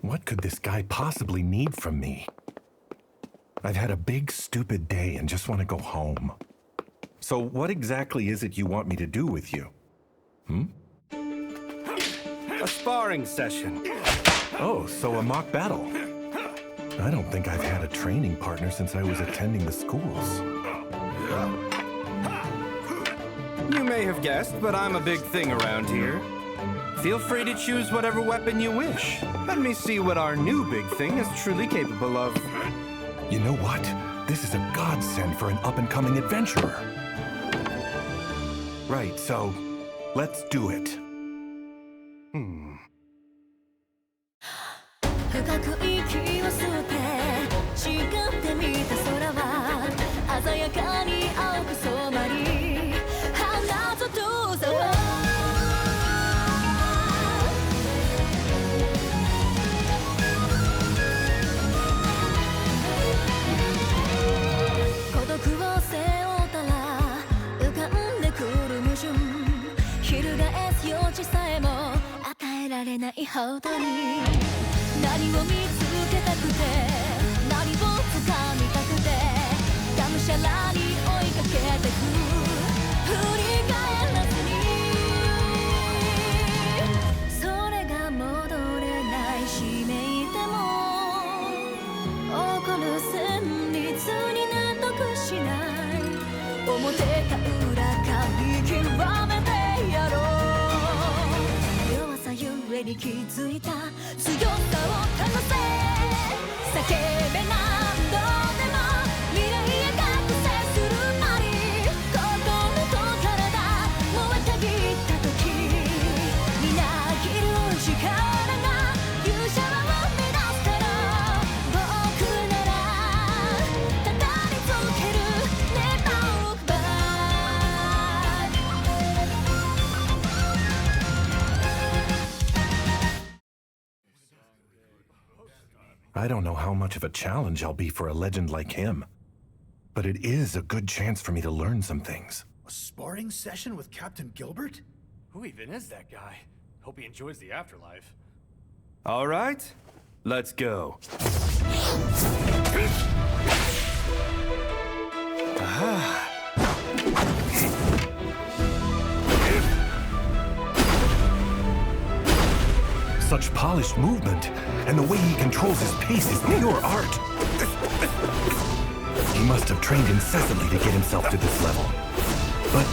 What could this guy possibly need from me? I've had a big, stupid day and just want to go home. So what exactly is it you want me to do with you? A sparring session. Oh, so a mock battle. I don't think I've had a training partner since I was attending the schools. You may have guessed, but I'm a big thing around here. Feel free to choose whatever weapon you wish. Let me see what our new big thing is truly capable of. You know what? This is a godsend for an up-and-coming adventurer. Right, so let's do it. 深く息を吸って違ってみた空は鮮やかに青く染まり花と遠さは孤独を背負ったら浮かんでくる矛盾翻す余地さえも与えられないほどに何を見つけたくて何を掴みたくてがむしゃらに追いかけてく振り返らずにそれが戻れないしめいても起こる旋律に納得しない表か裏か見極めてやろう弱さゆえに気づいた強さを試せ叫べ何度でも未来へ覚醒するまり心と体燃えたぎった時みなぎる力が勇者は生み出すから僕ならただり続ける Never look back I don't know how much of a challenge I'll be for a legend like him. But it is a good chance for me to learn some things. A sparring session with Captain Gilbert? Who even is that guy? Hope he enjoys the afterlife. All right, let's go. Such polished movement, and the way he controls his pace is pure art. He must have trained incessantly to get himself to this level. But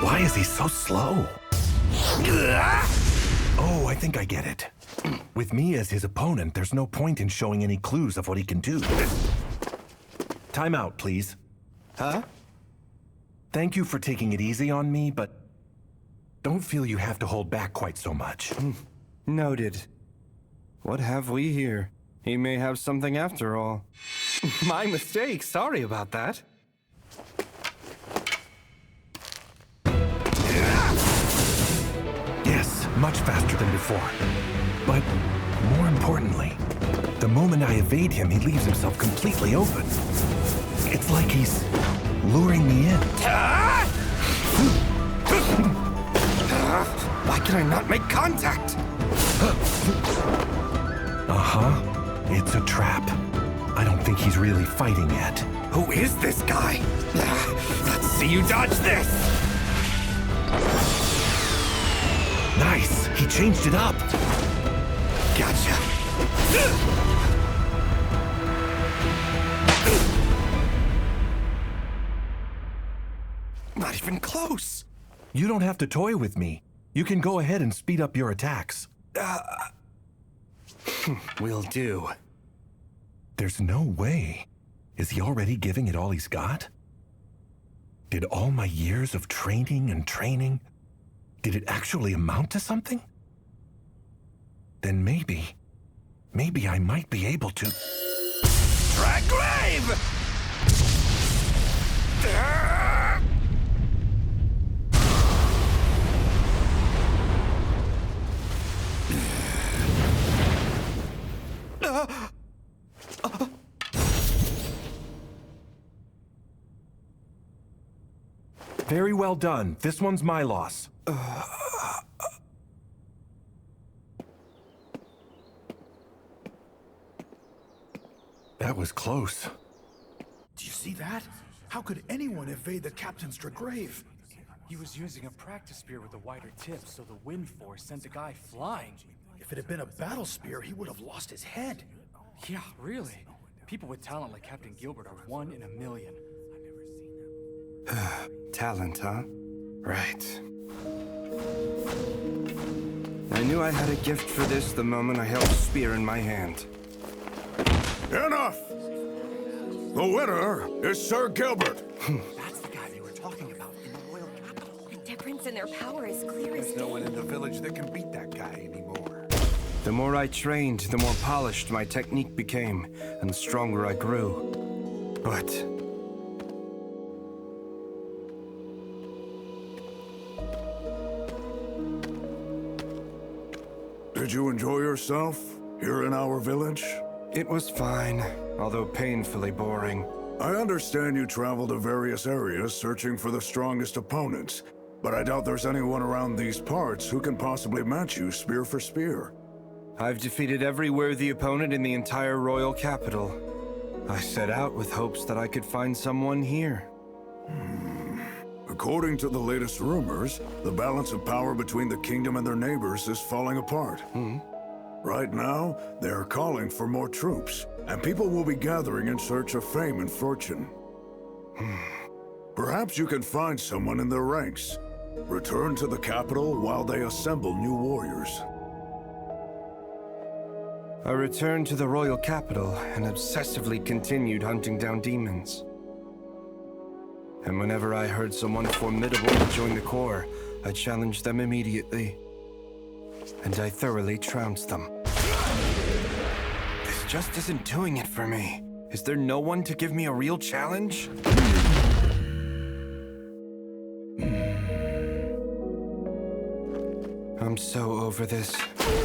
why is he so slow? Oh, I think I get it. With me as his opponent, there's no point in showing any clues of what he can do. Time out, please. Huh? Thank you for taking it easy on me, but don't feel you have to hold back quite so much. Noted. What have we here? He may have something after all. My mistake. Sorry about that. Yes, much faster than before. But more importantly, the moment I evade him, he leaves himself completely open. It's like he's luring me in. Why can I not make contact? Uh-huh. It's a trap. I don't think he's really fighting yet. Who is this guy? Let's see you dodge this! Nice! He changed it up! Gotcha. Not even close. You don't have to toy with me. You can go ahead and speed up your attacks. Will do. There's no way. Is he already giving it all he's got? Did all my years of training and training, did it actually amount to something? Then maybe I might be able to... Draggrave! Very well done. This one's my loss. That was close. Do you see that? How could anyone evade the captain's Dragrave? He was using a practice spear with a wider tip, so the wind force sent the guy flying. If it had been a battle spear, he would have lost his head. Yeah, really. People with talent like Captain Gilbert are 1 in a million. Talent, huh? Right. I knew I had a gift for this the moment I held a spear in my hand. Enough! The winner is Sir Gilbert. That's the guy they were talking about in the royal capital. The difference in their power is clear as There's no one in the village that can beat that guy anymore. The more I trained, the more polished my technique became, and the stronger I grew. But Did you enjoy yourself here in our village? it was fine, although painfully boring. I understand you travel to various areas searching for the strongest opponents, but I doubt there's anyone around these parts who can possibly match you spear for spear. I've defeated every worthy opponent in the entire royal capital. I set out with hopes that I could find someone here. According to the latest rumors, the balance of power between the kingdom and their neighbors is falling apart. Right now, they are calling for more troops, and people will be gathering in search of fame and fortune. Perhaps you can find someone in their ranks. Return to the capital while they assemble new warriors. I returned to the royal capital and obsessively continued hunting down demons. And whenever I heard someone formidable would join the Corps, I challenged them immediately. And I thoroughly trounced them. This just isn't doing it for me. Is there no one to give me a real challenge? I'm so over this.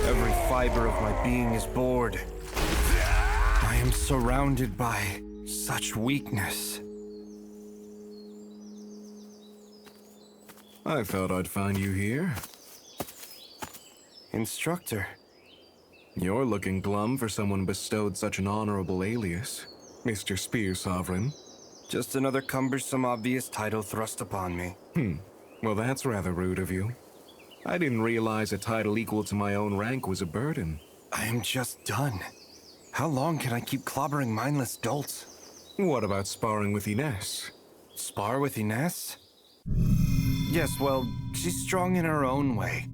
Every fiber of my being is bored. I am surrounded by such weakness. I thought I'd find you here. Instructor. You're looking glum for someone bestowed such an honorable alias, Mr. Spear Sovereign. Just another cumbersome, obvious title thrust upon me. Well, that's rather rude of you. I didn't realize a title equal to my own rank was a burden. I am just done. How long can I keep clobbering mindless dolts? What about sparring with Ines? Spar with Ines? Yes, well, she's strong in her own way.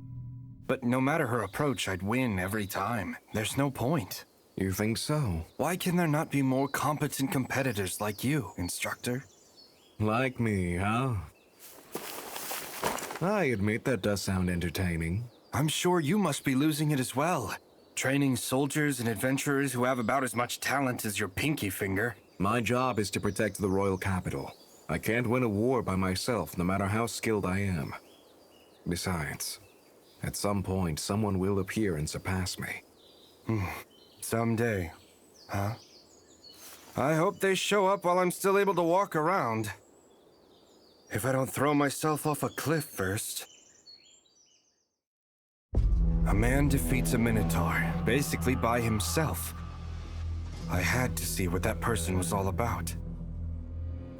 But no matter her approach, I'd win every time. There's no point. You think so? Why can there not be more competent competitors like you, Instructor? Like me, huh? I admit that does sound entertaining. I'm sure you must be losing it as well. Training soldiers and adventurers who have about as much talent as your pinky finger. My job is to protect the royal capital. I can't win a war by myself, no matter how skilled I am. Besides, at some point, someone will appear and surpass me. Someday, huh? I hope they show up while I'm still able to walk around. If I don't throw myself off a cliff first. A man defeats a Minotaur, basically by himself. I had to see what that person was all about.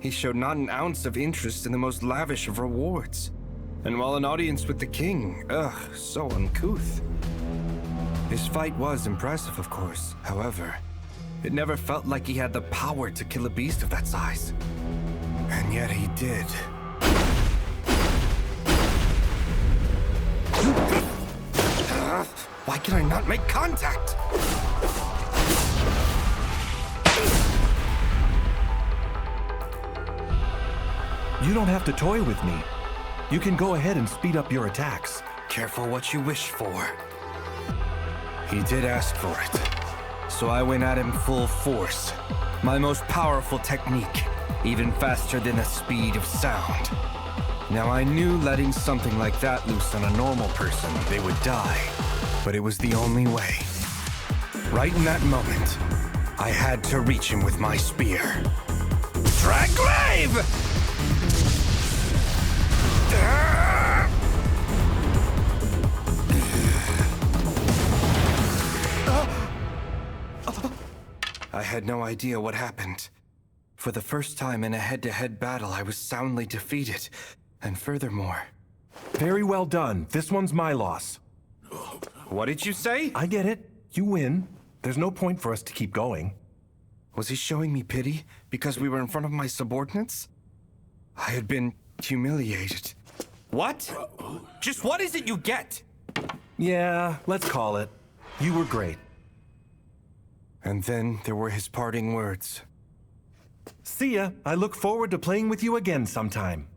He showed not an ounce of interest in the most lavish of rewards. And while an audience with the king, so uncouth. His fight was impressive, of course. However, it never felt like he had the power to kill a beast of that size. And yet he did. Why can I not make contact? You don't have to toy with me. You can go ahead and speed up your attacks. Careful what you wish for. He did ask for it. So I went at him full force. My most powerful technique, even faster than the speed of sound. Now I knew letting something like that loose on a normal person, they would die. But it was the only way. Right in that moment, I had to reach him with my spear. Dragrave! I had no idea what happened. For the first time in a head-to-head battle, I was soundly defeated. And furthermore... Very well done. This one's my loss. What did you say? I get it. You win. There's no point for us to keep going. Was he showing me pity because we were in front of my subordinates? I had been humiliated. What? Just what is it you get? Yeah, let's call it. You were great. And then there were his parting words. See ya. I look forward to playing with you again sometime.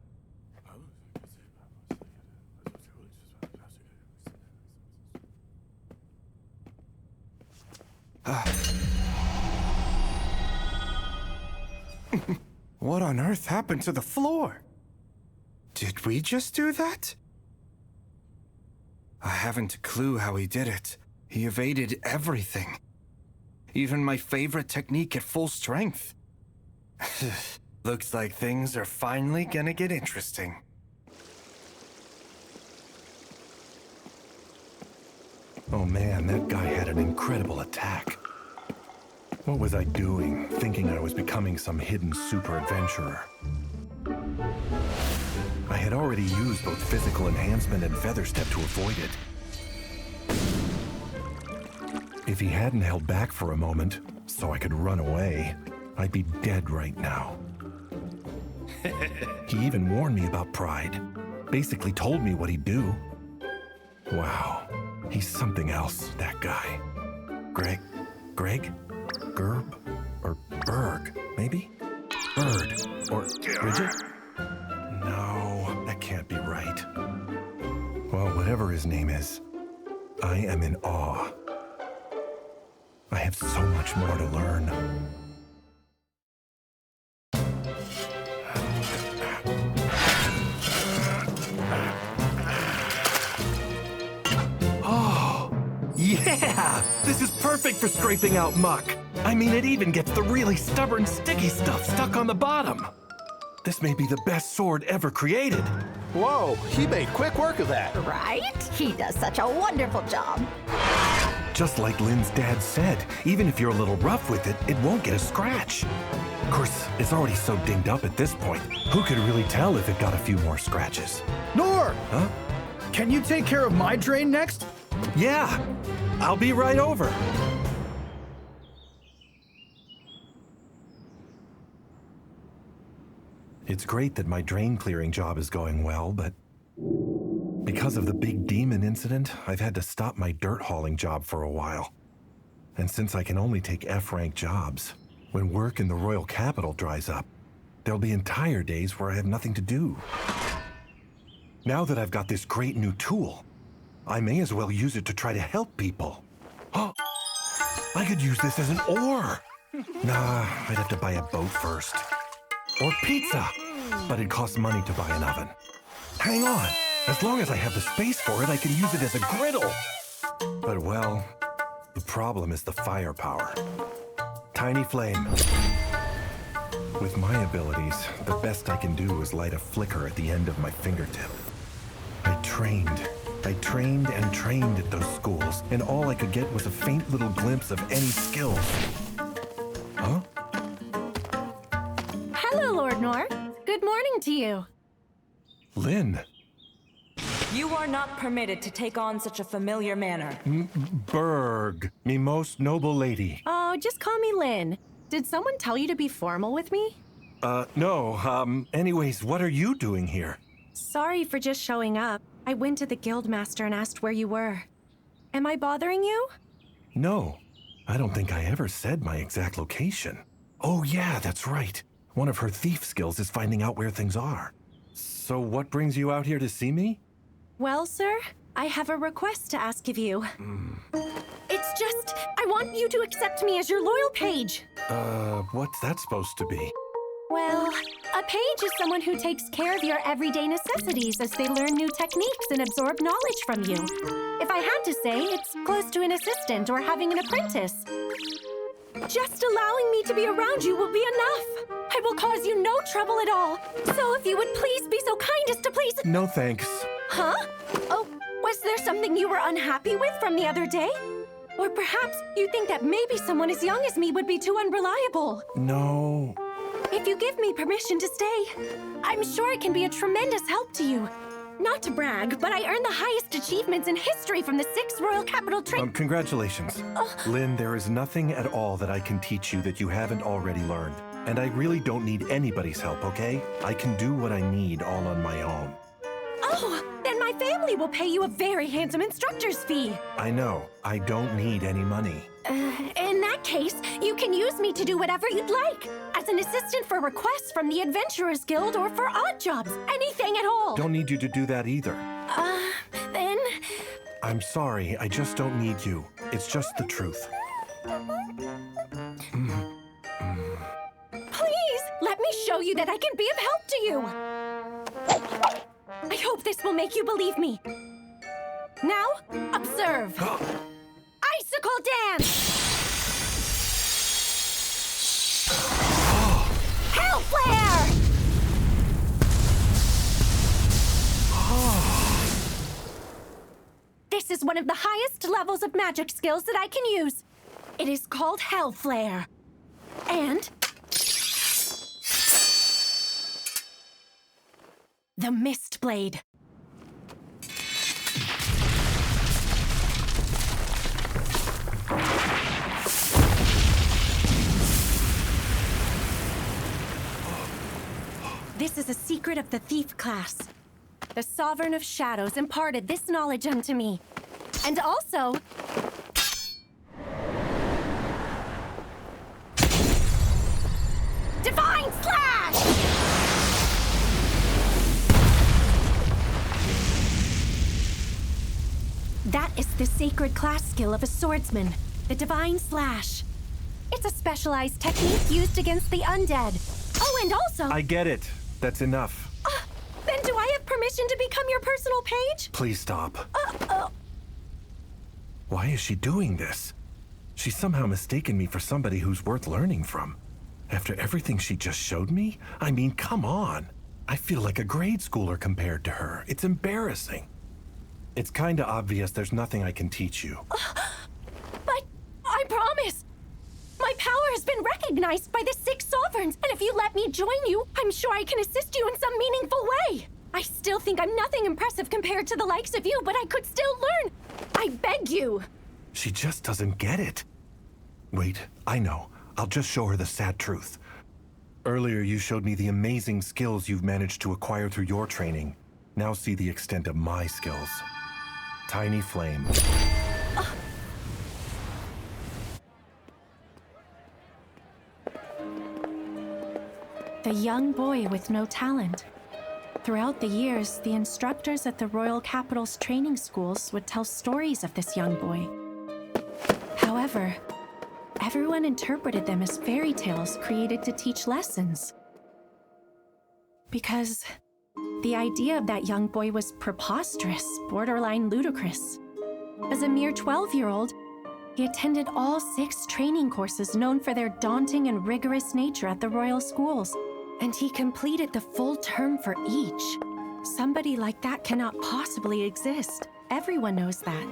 What on earth happened to the floor? Did we just do that? I haven't a clue how he did it. He evaded everything. Even my favorite technique at full strength. Looks like things are finally gonna get interesting. Oh man, that guy had an incredible attack. What was I doing, thinking I was becoming some hidden super adventurer? I had already used both physical enhancement and feather step to avoid it. If he hadn't held back for a moment, so I could run away, I'd be dead right now. He even warned me about pride. Basically told me what he'd do. Wow, he's something else, that guy. Greg? Gerb? Or Berg, maybe? Bird. Or Bridget? No, that can't be right. Well, whatever his name is, I am in awe. I have so much more to learn. Oh, yeah! This is perfect for scraping out muck. I mean, it even gets the really stubborn, sticky stuff stuck on the bottom. This may be the best sword ever created. Whoa, he made quick work of that. Right? He does such a wonderful job. Just like Lynn's dad said, even if you're a little rough with it, it won't get a scratch. Of course, it's already so dinged up at this point. Who could really tell if it got a few more scratches? Nor! Huh? Can you take care of my drain next? Yeah, I'll be right over. It's great that my drain clearing job is going well, but because of the big demon incident, I've had to stop my dirt hauling job for a while. And since I can only take F-rank jobs, when work in the Royal Capital dries up, there'll be entire days where I have nothing to do. Now that I've got this great new tool, I may as well use it to try to help people. Oh, I could use this as an oar. Nah, I'd have to buy a boat first. Or pizza, but it costs money to buy an oven. Hang on, as long as I have the space for it, I can use it as a griddle. But well, the problem is the firepower. Tiny flame. With my abilities, the best I can do is light a flicker at the end of my fingertip. I trained and trained at those schools, and all I could get was a faint little glimpse of any skills. Huh? Hello, Lord Nor. Good morning to you. Lynn. You are not permitted to take on such a familiar manner. Berg, me most noble lady. Oh, just call me Lynn. Did someone tell you to be formal with me? No, anyways, what are you doing here? Sorry for just showing up. I went to the Guildmaster and asked where you were. Am I bothering you? No, I don't think I ever said my exact location. Oh yeah, that's right. One of her thief skills is finding out where things are. So what brings you out here to see me? Well, sir, I have a request to ask of you. It's just, I want you to accept me as your loyal page. What's that supposed to be? Well, a page is someone who takes care of your everyday necessities as they learn new techniques and absorb knowledge from you. If I had to say, it's close to an assistant or having an apprentice. Just allowing me to be around you will be enough. I will cause you no trouble at all. So if you would please be so kind as to please... No thanks. Huh? Oh, was there something you were unhappy with from the other day? Or perhaps you think that maybe someone as young as me would be too unreliable. No. If you give me permission to stay, I'm sure it can be a tremendous help to you. Not to brag, but I earned the highest achievements in history from the 6th Royal Capital Congratulations. Lynn, there is nothing at all that I can teach you that you haven't already learned. And I really don't need anybody's help, okay? I can do what I need all on my own. Oh, then my family will pay you a very handsome instructor's fee. I know. I don't need any money. In that case, you can use me to do whatever you'd like. As an assistant for requests from the Adventurers Guild or for odd jobs. Anything at all. Don't need you to do that either. Then... I'm sorry, I just don't need you. It's just the truth. Please, let me show you that I can be of help to you. I hope this will make you believe me. Now, observe. Icicle dance! Hell flare! This is one of the highest levels of magic skills that I can use. It is called Hell Flare. And... the Mist Blade. This is a secret of the Thief class. The Sovereign of Shadows imparted this knowledge unto me. And also... Divine Slash! That is the sacred class skill of a swordsman, the Divine Slash. It's a specialized technique used against the undead. Oh, and also... I get it. That's enough. Then do I have permission to become your personal page? Please stop. Why is she doing this? She's somehow mistaken me for somebody who's worth learning from. After everything she just showed me? I mean, come on. I feel like a grade schooler compared to her. It's embarrassing. It's kinda obvious there's nothing I can teach you. But I promise. My power has been recognized by the 6 sovereigns, and if you let me join you, I'm sure I can assist you in some meaningful way. I still think I'm nothing impressive compared to the likes of you, but I could still learn. I beg you. She just doesn't get it. Wait, I know. I'll just show her the sad truth. Earlier, you showed me the amazing skills you've managed to acquire through your training. Now see the extent of my skills. Tiny Flame. The young boy with no talent. Throughout the years, the instructors at the Royal Capital's training schools would tell stories of this young boy. However, everyone interpreted them as fairy tales created to teach lessons. Because the idea of that young boy was preposterous, borderline ludicrous. As a mere 12-year-old, he attended all 6 training courses known for their daunting and rigorous nature at the royal schools, and he completed the full term for each. Somebody like that cannot possibly exist. Everyone knows that.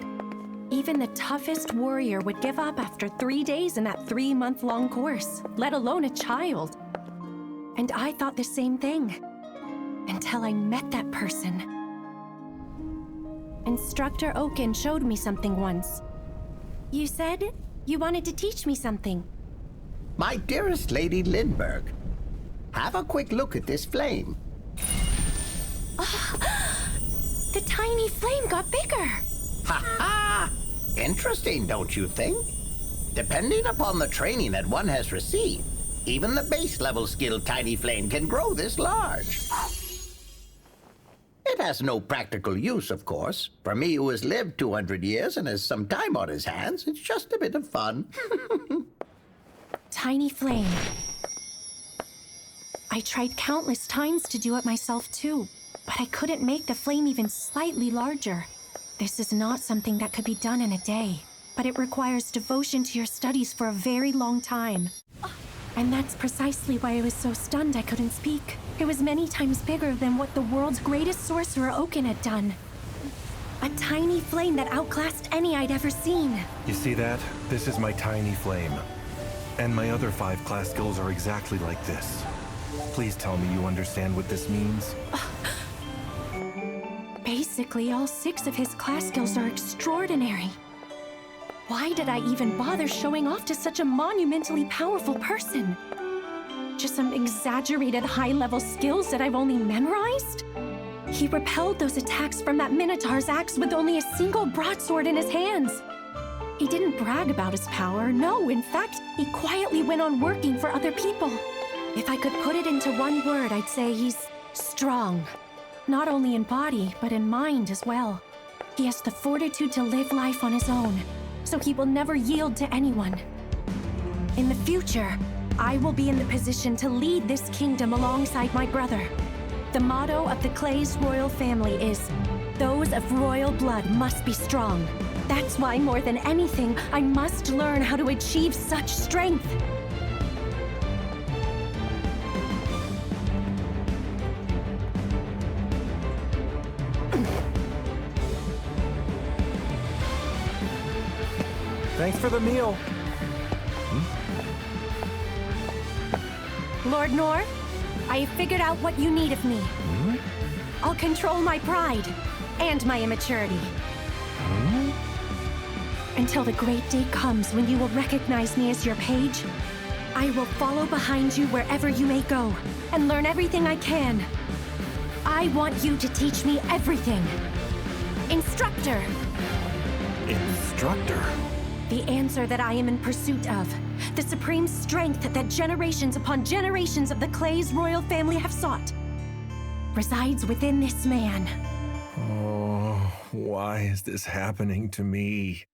Even the toughest warrior would give up after 3 days in that 3-month-long course, let alone a child. And I thought the same thing, until I met that person. Instructor Oaken showed me something once. You said you wanted to teach me something. My dearest Lady Lindbergh, have a quick look at this flame. The tiny flame got bigger. Ha ha! Interesting, don't you think? Depending upon the training that one has received, even the base level skill Tiny Flame can grow this large. It has no practical use, of course. For me who has lived 200 years and has some time on his hands, it's just a bit of fun. Tiny Flame. I tried countless times to do it myself too, but I couldn't make the flame even slightly larger. This is not something that could be done in a day, but it requires devotion to your studies for a very long time. And that's precisely why I was so stunned I couldn't speak. It was many times bigger than what the world's greatest sorcerer Oaken had done. A tiny flame that outclassed any I'd ever seen. You see that? This is my tiny flame. And my other 5 class skills are exactly like this. Please tell me you understand what this means. Basically, all 6 of his class skills are extraordinary. Why did I even bother showing off to such a monumentally powerful person? Just some exaggerated high-level skills that I've only memorized? He repelled those attacks from that Minotaur's axe with only a single broadsword in his hands. He didn't brag about his power, no, in fact, he quietly went on working for other people. If I could put it into one word, I'd say he's strong. Not only in body, but in mind as well. He has the fortitude to live life on his own, so he will never yield to anyone. In the future, I will be in the position to lead this kingdom alongside my brother. The motto of the Clay's royal family is, "Those of royal blood must be strong." That's why, more than anything, I must learn how to achieve such strength. Thanks for the meal. Lord Nor, I have figured out what you need of me. I'll control my pride and my immaturity. Until the great day comes when you will recognize me as your page, I will follow behind you wherever you may go and learn everything I can. I want you to teach me everything. Instructor! Instructor? The answer that I am in pursuit of. The supreme strength that generations upon generations of the Clay's royal family have sought. Resides within this man. Oh, why is this happening to me?